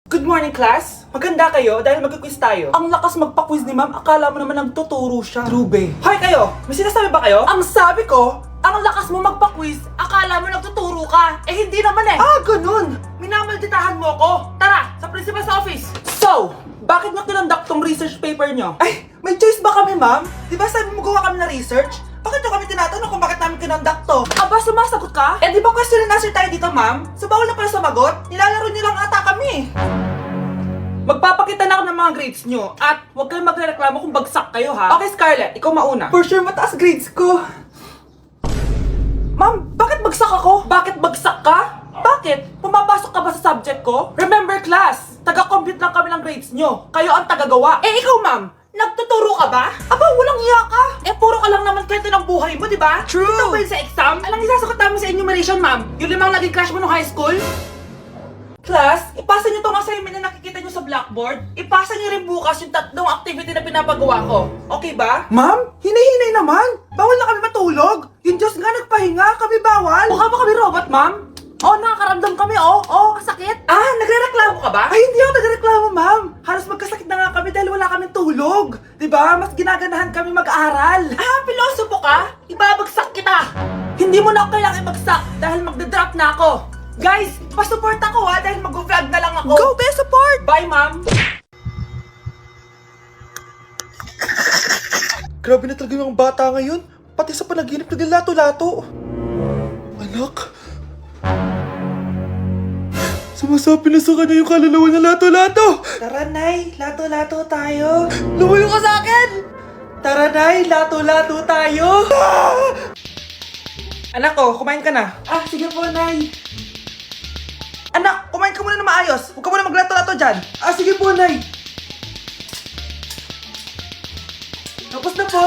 Good morning, class! Maganda kayo dahil mag-quiz tayo. Ang lakas magpa-quiz ni ma'am, akala mo naman nagtuturo siya. Trube. Hoy kayo! May sinasabi ba kayo? Ang sabi ko, ang lakas mo magpa-quiz, akala mo nagtuturo ka. Eh hindi naman eh. Ah, ganun! Minamalditahan mo ako. Tara, sa principal's office. So, bakit nyo tinandak tong research paper nyo? Ay, may choice ba kami, ma'am? Di ba sabi mo gawa kami na research? Bakit nyo kami tinatanong kung bakit namin kinonduct to? Aba, sumasagot ka? Eh di ba question and answer tayo dito, ma'am? So bawal na pala sumagot? Nilalaro nyo lang ata kami. Magpapakita na ako ng mga grades nyo at huwag kayong magreklamo kung bagsak kayo, ha? Okay, Scarlett, ikaw mauna. For sure, mataas grades ko. Ma'am, bakit bagsak ako? Bakit bagsak ka? Bakit? Pumapasok ka ba sa subject ko? Remember, class, taga-compute lang kami ng grades nyo. Kayo ang tagagawa. Eh, ikaw, ma'am, nagtuturo ka ba? Aba, walang iya ka. Eh, puro ka lang naman kwento ng buhay mo, di ba? True. Ito ba yun sa exam? Alang isasagot namin sa enumeration, ma'am. Yung 5 naging crush mo nung high school? Class, ipasa nyo tong assignment na nakikita nyo sa blackboard. Ipasa nyo rin bukas yung 3 activity na pinapagawa ko. Okay ba? Ma'am, hinay-hinay naman. Bawal na kami matulog. Yung Diyos nga nagpahinga, kami bawal. Mukha ba kami robot, ma'am? Oh, nakakaramdam kami, oh. Oh, sakit. Ah, nagre-reklamo ka ba? Ay, hindi ako nagre-reklamo, ma'am. Halos magkasakit na nga kami dahil wala kaming tulog. Diba? Mas ginaganahan kami mag-aral. Ah, pilosopo ka? Ibabagsak kita. Hindi mo na ako kailangang ibagsak dahil magda-drop na ako. Guys, pa-support ako ha dahil mag-vlog na lang ako. Go, be support! Bye, ma'am. Grabe na talaga yung mga bata ngayon. Pati sa panaginip naglalato-lato. Anak. Sumasabi na sa kanya yung kaluluwa na lato-lato. Tara, Nay. Lato-lato tayo. Lumayo ka sa akin! Tara, Nay. Lato-lato tayo. Ah! Anak ko, kumain ka na. Ah, sige po, Nay. Anak, kumain ka muna na maayos. Huwag ka muna maglato-lato dyan. Ah, sige po, Nay. Tapos na po.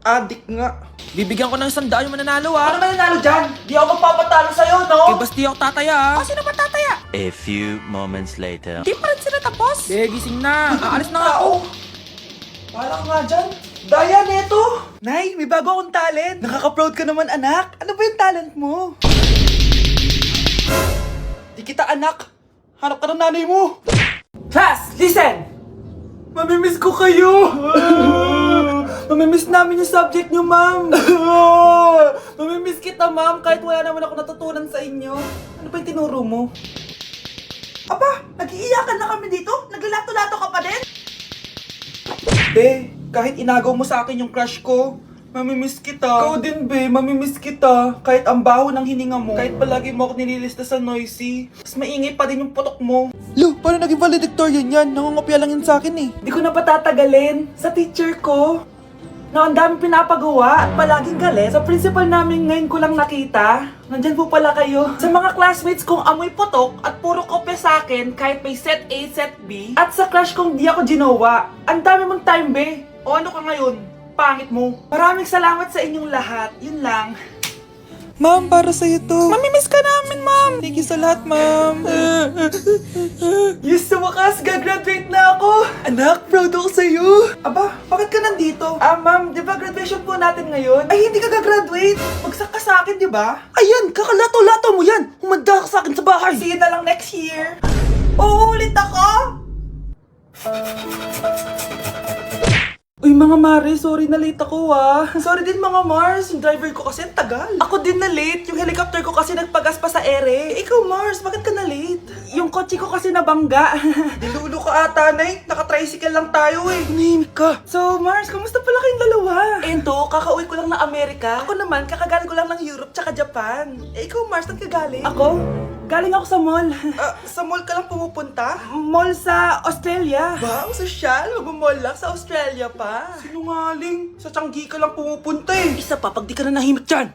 Adik nga. Bibigyan ko ng 100 yung mananalo Ano mananalo dyan? Di ako magpapatalo sa'yo, no? Eh, basti ako tataya Ah, sino ba tataya? A few moments later. Di pa rin sila tapos. Eh, gising na. Aalis na nga ako. Wala ka nga dyan. Daya neto. Nay, may bago akong talent. Nakaka-proud ka naman, anak. Ano ba yung talent mo? Di kita anak. Hanap ka ng nanay mo. Class, listen! Mamimiss ko kayo! Mamimiss namin yung subject nyo, ma'am! Mamimiss kita, ma'am, kahit wala naman ako natutunan sa inyo. Ano ba yung tinuro mo? Aba, nag-iiyakan na kami dito? Naglalato-lato ka pa din? Be, kahit inagaw mo sa akin yung crush ko, mamimiss kita. Ikaw din, be, mamimiss kita. Kahit ang baho ng hininga mo, kahit palagi mo ako nililista sa noisy, mas maingay pa din yung putok mo. Lu, paano naging valedictorian yan? Nangungopia lang yan sa akin eh. Di ko na patatagalin sa teacher ko na ang dami pinapagawa at palaging galit. Sa principal namin ngayon ko lang nakita. Nandyan po pala kayo. Sa mga classmates kong amoy putok at puro kopya sa akin kahit may set A, set B. At sa crush kong di ako ginawa. Ang dami mong time, be. O ano ka ngayon? Pangit mo. Maraming salamat sa inyong lahat. Yun lang. Ma'am, para sa'yo to. Mamimiss ka namin, ma'am. Thank you sa lahat, ma'am. Yes, sa wakas, gagraduate na ako! Anak, proud ako sa'yo! Aba, bakit ka nandito? Ah, ma'am, di ba graduation po natin ngayon? Ay, hindi ka gagraduate! Magsak ka sa akin, di ba? Ayan, kakalato-lato mo yan! Humanda ka sa akin sa bahay! See you na lang next year! Uulit ako! Uy mga Mare, sorry na late ako ah. Sorry din mga Mars, yung driver ko kasi ang tagal. Ako din na late, yung helicopter ko kasi nagpagas pa sa ere. Ikaw Mars, bakit ka na late? Yung kotse ko kasi nabangga. Dilulo ka ata, Nay. Naka-tricycle lang tayo eh. Nahimik ka. So Mars, kamusta pala kayong dalawa? Ento, kakauwi ko lang ng Amerika. Ako naman, kakagaling ko lang ng Europe tsaka Japan. Eh ikaw Mars, saan ka galing? Ako? Galing ako sa mall. Sa mall ka lang pumupunta? Mall sa Australia. Ba, ang sosyal. Mag-mall lang sa Australia pa. Sinungaling. Sa Changi ka lang pumupunta eh. Isa pa, pag di ka na nahimik dyan.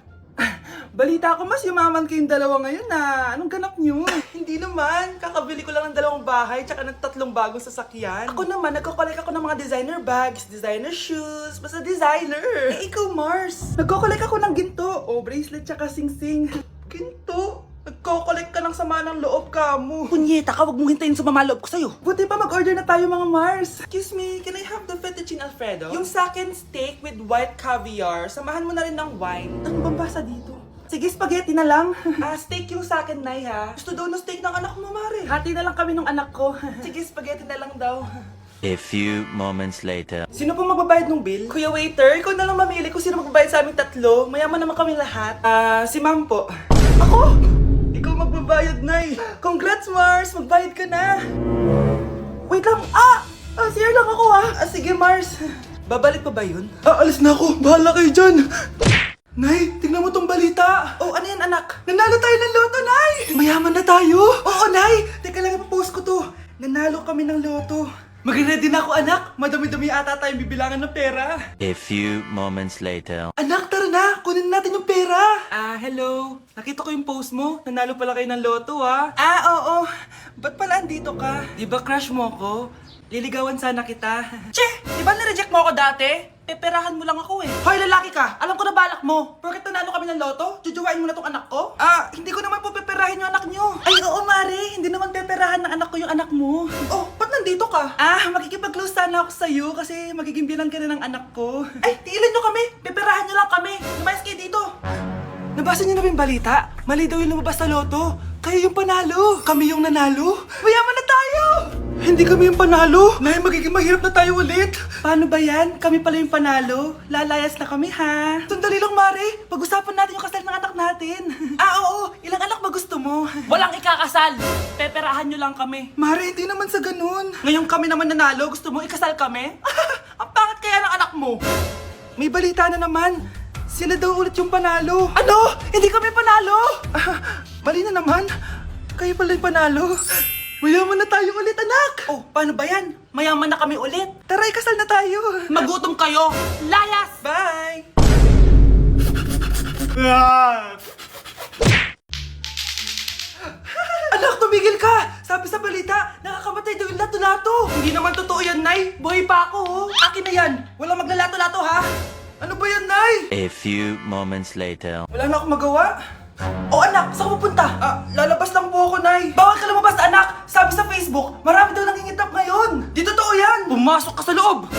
Balita ko mas yumaman kayong dalawa ngayon na. Anong ganap nyo? Hindi naman. Kakabili ko lang ng 2 bahay tsaka ng 3 bagong sasakyan. Ako naman, nagko-collect ako ng mga designer bags, designer shoes, basta designer. Eh ikaw Mars, nagko-collect ako ng ginto. O bracelet tsaka sing-sing. Ginto? Nagko-collect ka ng sama ng loob ka mo. Punyeta ka, wag mong hintayin sumama loob ko sa'yo. Buti pa mag-order na tayo mga Mars. Excuse me, can I have the fettuccine Alfredo? Yung sa akin steak with white caviar. Samahan mo na rin ng wine. Ano bang basa dito? Sige, spaghetti na lang. Steak yung sa akin, Nay, ha? Gusto daw ng steak ng anak mo, Mare. hati na lang kami ng anak ko. Sige, spaghetti na lang daw. A few moments later. Sino po magbabayad ng bill? Kuya waiter, ikaw na lang mamili kung sino magbabayad sa aming tatlo. Mayaman naman kami lahat. Si ma'am po. Ako? Ikaw magbabayad, Nay. Congrats, Mars! Magbayad ka na. Wait lang. CR lang ako sige, Mars. Babalik pa ba yun? Aalis na ako. Bahala kayo dyan. Nay, tingnan mo tong balita. Oh, ano yan, anak? Nanalo tayo ng loto, Nay! Mayaman na tayo! Oo, Nay! Teka lang, ipapost ko to. Nanalo kami ng loto. Magre-ready na ako, anak. Madami-dami ata tayong bibilangan ng pera. A few moments later. Anak, tara na! Kunin natin yung pera! Hello. Nakita ko yung post mo. Nanalo pala kayo ng loto, oo. Ba't pala andito ka? Di ba crush mo ako? Liligawan sana kita. Che! Di ba nireject mo ako dati? Peperahan mo lang ako eh. Hoy, lalaki ka! Alam ko na balak mo. Porket nanalo kami ng loto, jujuwain mo na tong anak ko? Hindi ko naman po peperahin yung anak nyo. Ay, oo, Mare. Hindi naman peperahan ng anak ko yung anak mo. Oh, ba't nandito ka? Makikipag-close sana ako sa'yo kasi magiging bilang ka na ng anak ko. Ay, tiilan nyo kami. Peperahan nyo lang kami. Lumayas kayo dito. Nabasa niyo na ba yung balita? Mali daw yung lumabas sa loto. Kayo yung panalo. Kami yung nanalo. Mayaman na tayo! Hindi kami yung panalo. Nay, magiging mahirap na tayo ulit. Paano ba yan? Kami pala yung panalo. Lalayas na kami, ha? Sandali lang, Mare. Pag-usapan natin yung kasal ng anak natin. Oo. Ilang anak ba gusto mo? Walang ikakasal. Peperahan nyo lang kami. Mare, hindi naman sa ganun. Ngayon kami naman nanalo. Gusto mo ikasal kami? Ang pangit kaya ng anak mo. May balita na naman. Sila daw ulit yung panalo. Ano? Hindi kami panalo? Mali na naman. Kayo pala yung panalo. Mayaman na tayo ulit, anak. Oh, paano ba yan? Mayaman na kami ulit. Tara, ikasal na tayo. Magutom kayo. Layas! Bye. Anak, tumigil ka! Sabi sa balita, nakakamatay daw yung lato-lato. Hindi naman totoo yan, Nay. Buhay pa ako, oh. Akin na yan. Walang maglalato-lato, ha? Ano ba yan, Nay? A few moments later. Wala na akong magawa. Oh, anak, saan ka pupunta? Lalabas lang po ako, Nay. Bawal ka lumabas, anak. Sabi sa Facebook, marami daw nangingitap ngayon. Di totoo yan. Pumasok ka sa loob.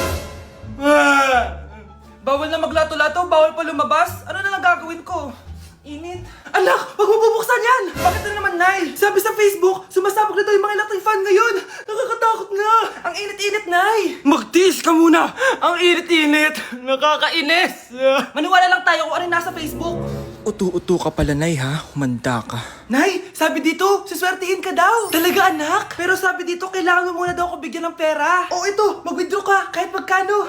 Bawal na maglato-lato, bawal pa lumabas. Ano na lang gagawin ko? Init. Anak, wag mo bubuksan yan! Bakit na naman, Nay? Sabi sa Facebook, sumasabog na daw yung mga electric fan ngayon. Nakakatakot na. Ang init-init, Nay. Magtiis ka muna. Ang init-init. Nakakainis. Maniwala lang tayo kung ano yung nasa Facebook. Utu-utu ka pala, Nay, ha? Humanda ka. Nay, sabi dito, siswertihin ka daw. Talaga, anak? Pero sabi dito, kailangan mo muna daw ako bigyan ng pera. Oh, ito, mag-withdraw ka, kahit magkano.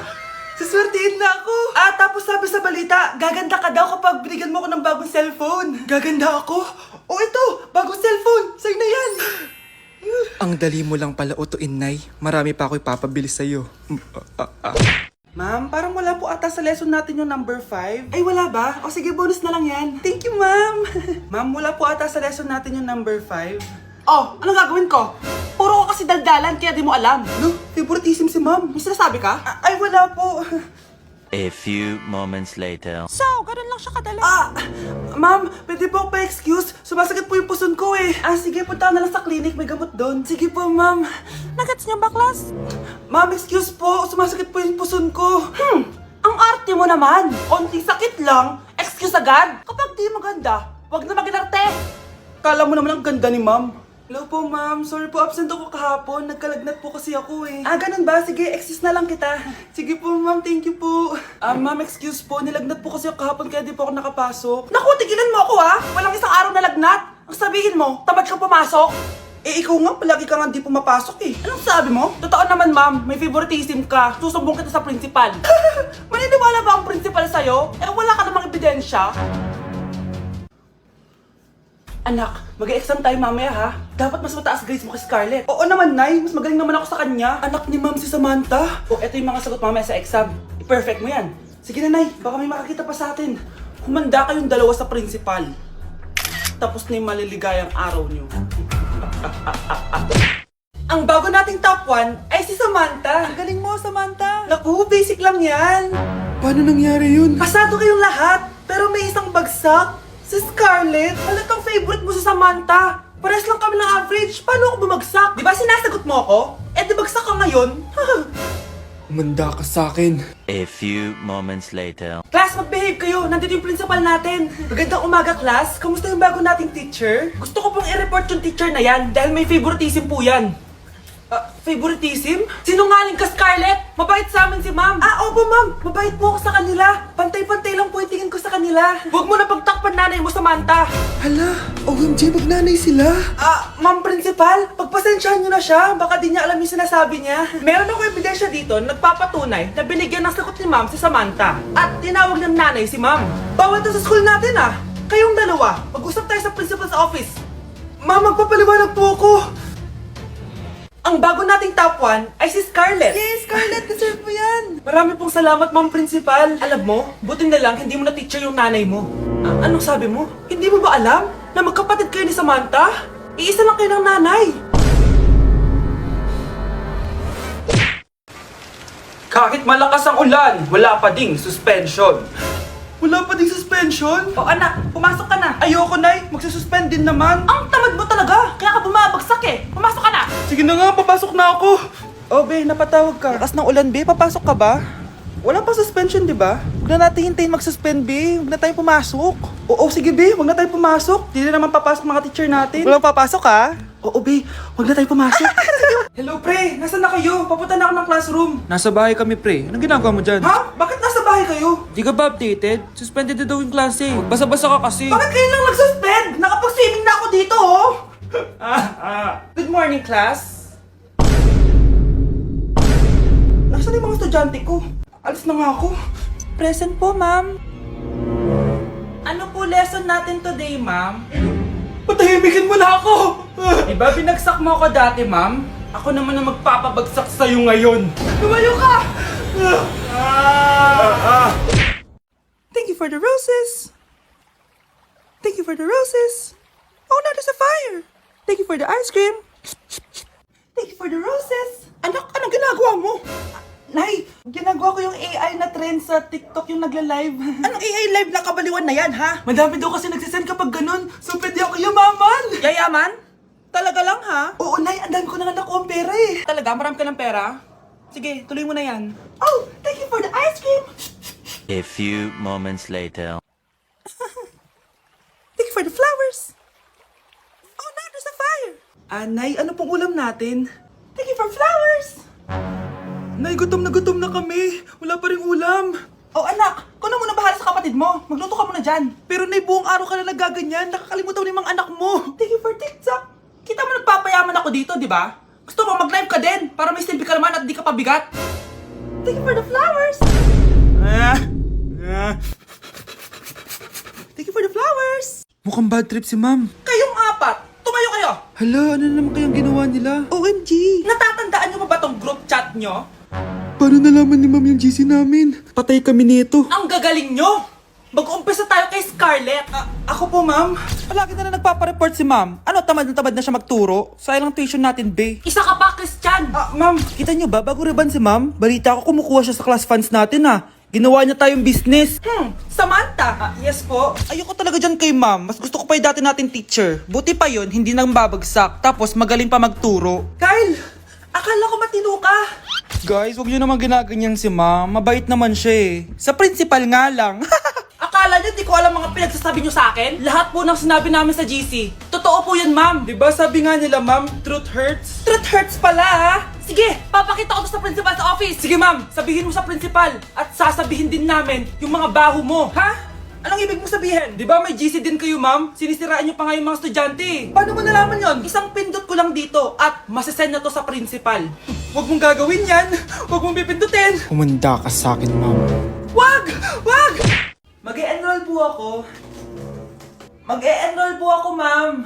Siswertihin na ako. Tapos sabi sa balita, gaganda ka daw kapag binigyan mo ako ng bagong cellphone. Gaganda ako? Oh, ito, bagong cellphone. Sa'yo na yan. Ang dali mo lang pala utuin, Nay. Marami pa ako ipapabili sa'yo. Ma'am, parang wala po ata sa lesson natin yung number 5. Ay, wala ba? O sige, bonus na lang yan. Thank you, ma'am. Ma'am, wala po ata sa lesson natin yung number 5. Oh, anong gagawin ko? Puro ko kasi daldalan, kaya di mo alam. No, favoritism si ma'am. May sinasabi ka? Ay, wala po. A few moments later. So, ganun lang siya kadali. Ma'am, pwede po pa-excuse. Sumasakit po yung puson ko eh. Sige, punta na lang sa clinic. May gamot doon. Sige po, ma'am. Nagets niyo ba, class? Ma'am, excuse po. Sumasakit po yung puson ko. Ang arte mo naman. Onting sakit lang. Excuse agad. Kapag di maganda, wag na mag-inarte. Kala mo naman ang ganda ni ma'am. Hello po, ma'am. Sorry po, absent ako kahapon. Nagkalagnat po kasi ako eh. Ganun ba? Sige, excuse na lang kita. Sige po, ma'am. Thank you po. Ma'am, excuse po. Nilagnat po kasi ako kahapon kaya di po ako nakapasok. Naku, tigilan mo ako ha! Walang isang araw na lagnat. Ang sabihin mo, tamad kang pumasok. Ikaw nga, palagi ka nga di pumapasok eh. Anong sabi mo? Totoo naman, ma'am. May favoritism ka. Susumbong kita sa principal. Maniniwala ba ang principal sa'yo? Wala ka namang ebidensya. Anak, mag-e-exam tayo mamaya ha. Dapat mas mataas grades mo kay Scarlett. Oo naman, Nay. Mas magaling naman ako sa kanya. Anak ni ma'am si Samantha. Eto yung mga sagot mamaya sa exam. I-perfect mo yan. Sige na, Nay. Baka may makakita pa sa atin. Humanda kayong dalawa sa principal. Tapos na yung maliligayang araw niyo. Ang bago nating top 1 ay si Samantha. Ang galing mo, Samantha. Naku, basic lang yan. Paano nangyari yun? Pasado kayong lahat, pero may isang bagsak. Si Scarlett, halatang favorite mo si Samantha. Pares lang kami ng average. Paano ako bumagsak? Di ba sinasagot mo ako? Di bagsak ka ngayon? Umanda ka sa akin. A few moments later. Class, mag-behave kayo. Nandito yung principal natin. Magandang umaga, class. Kamusta yung bago nating teacher? Gusto ko pong i-report yung teacher na yan dahil may favoritism po yan. Favoritism? Sinungaling ka, Scarlett! Mabait sa amin si ma'am! Opo ma'am! Mabait po ako sa kanila! Pantay-pantay lang po yung tingin ko sa kanila! Huwag mo na pagtakpan nanay mo, Samantha! Hala, OMG, magnanay sila. Ma'am Principal, pagpasensyahan niyo na siya. Baka di niya alam yung sinasabi niya. Meron ako ebidensya dito na nagpapatunay na binigyan ng sagot ni ma'am si Samantha. At tinawag ng nanay si ma'am. Bawal to sa school natin Kayong dalawa, mag-usap tayo sa principal's office. Ma'am, magpapaliwanag po ako. Ang bago nating top 1 ay si Scarlett. Yes, Scarlett, deserve mo yan. Marami pong salamat, Ma'am Principal. Alam mo, buti na lang hindi mo na teacher yung nanay mo. Anong sabi mo? Hindi mo ba alam na magkapatid kayo ni Samantha? Iisa lang kayo ng nanay. Kahit malakas ang ulan, wala pa ding suspension. Wala pa ding suspension? O anak, pumasok ka na. Ayoko, Nay. Magsususpend din naman. Ang tamad mo talaga. Kaya ka bumabagsak Pumasok ka na. Sige na nga, papasok na ako. Oh, be, napatawag ka. Lakas ng ulan, be. Papasok ka ba? Wala pa suspension, di ba? Huwag na natin hintayin mag-suspend, be. Huwag na tayo pumasok. Oo, sige, be. Huwag na tayo pumasok. Di na naman papasok mga teacher natin. Walang papasok, ha? Oo, be. Huwag na tayo pumasok. Hello, pre. Nasaan na kayo? Papunta na ako ng classroom. Nasa bahay kami, pre. Anong ginagawa mo dyan? Ha? Bakit nasa bahay kayo? Di ka ba updated? Suspended na daw yung klase. Magbasa-basa ka kasi. Bakit kayo lang nag-suspend? Nakapag-swimming na ako dito, Good morning, class. Nasaan yung mga estudyante ko? Alis na nga ako. Present po, ma'am. Ano po lesson natin today, ma'am? Patahimikin mo na ako! Diba binagsak mo ako dati, ma'am? Ako naman ang magpapabagsak sa'yo ngayon. Lumayo ka! Thank you for the roses. Thank you for the roses. Oh, no, there's a fire. Thank you for the ice cream. Thank you for the roses. Anak, anong ginagawa mo? Nay, ginagawa ko yung AI na trend sa TikTok yung nagla-live. Anong AI live na kabaliwan na yan, ha? Madami daw kasi nagsisend kapag ganun. So, pwede ako yumaman. Yayaman? Talaga lang, ha? Oo, Nay. Ang dami ko na nga nakuha ang pera, Talaga? Marami ka ng pera? Sige, tuloy mo na yan. Oh, thank you for the ice cream. A few moments later. Thank you for the flowers. Oh, no, there's a fire. Nay, ano pong ulam natin? Thank you for flowers. Nay, gutom na kami. Wala pa ring ulam. Oh, anak, kung na muna bahala sa kapatid mo. Magluto ka muna dyan. Pero Nay, buong araw ka na nagaganyan. Nakakalimutan mo yung mga anak mo. Thank you for TikTok. Kita mo nagpapayaman ako dito, di ba? Gusto mo mag-live ka din para may silbi ka naman at di ka pabigat. Thank you for the flowers. Thank you for the flowers. Mukhang bad trip si ma'am. Kayong apat, tumayo kayo. Hala, ano na naman kayang ginawa nila? OMG. Natatandaan nyo ba tong group chat nyo? Paano nalaman ni ma'am yung GC namin? Patay kami nito. Ang gagaling nyo. Mag-uumpisa tayo kay Scarlett. Ako po, ma'am. Palagi na nagpapareport si ma'am. Ano, tamad na siya magturo? Sayang lang tuition natin, be. Isa ka pa, Christian. Ma'am, kita niyo ba, bago reban si ma'am, balita ko kumukuha siya sa class funds natin, Ginawa niya tayong business. Samantha. Yes po. Ayoko talaga dyan kay ma'am. Mas gusto ko pa yung dati natin teacher. Buti pa yon, hindi nang babagsak. Tapos magaling pa magturo. Kyle, akala ko matino ka. Guys, huwag niyo naman ginaganyan si ma'am. Mabait naman siya Sa principal nga lang. Akala niyo di ko alam mga pinagsasabi niyo sa akin? Lahat po ng sinabi namin sa GC. Totoo po yan, ma'am. Diba sabi nga nila, ma'am, truth hurts? Truth hurts pala, Sige, papakita ko to sa principal sa office. Sige, ma'am. Sabihin mo sa principal. At sasabihin din namin yung mga baho mo. Ha? Anong ibig mo sabihin? Di ba may GC din kayo, ma'am? Sinisiraan niyo pa nga yung mga estudyante. Paano mo nalaman yon? Isang pindot ko lang dito at masasend na to sa principal. Huwag mong gagawin yan. Huwag mong pipindutin. Umanda ka sa akin, ma'am. Wag! Wag! Mag-e-enroll po ako. Mag-e-enroll po ako, ma'am.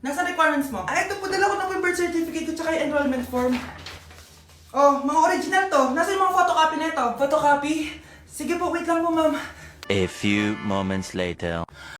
Nasa requirements mo? Ito po, dala ko na po yung birth certificate ko tsaka yung enrollment form. Oh, mga original to. Nasa yung mga photocopy nito? Photocopy? Sige po, wait lang po, ma'am. A few moments later.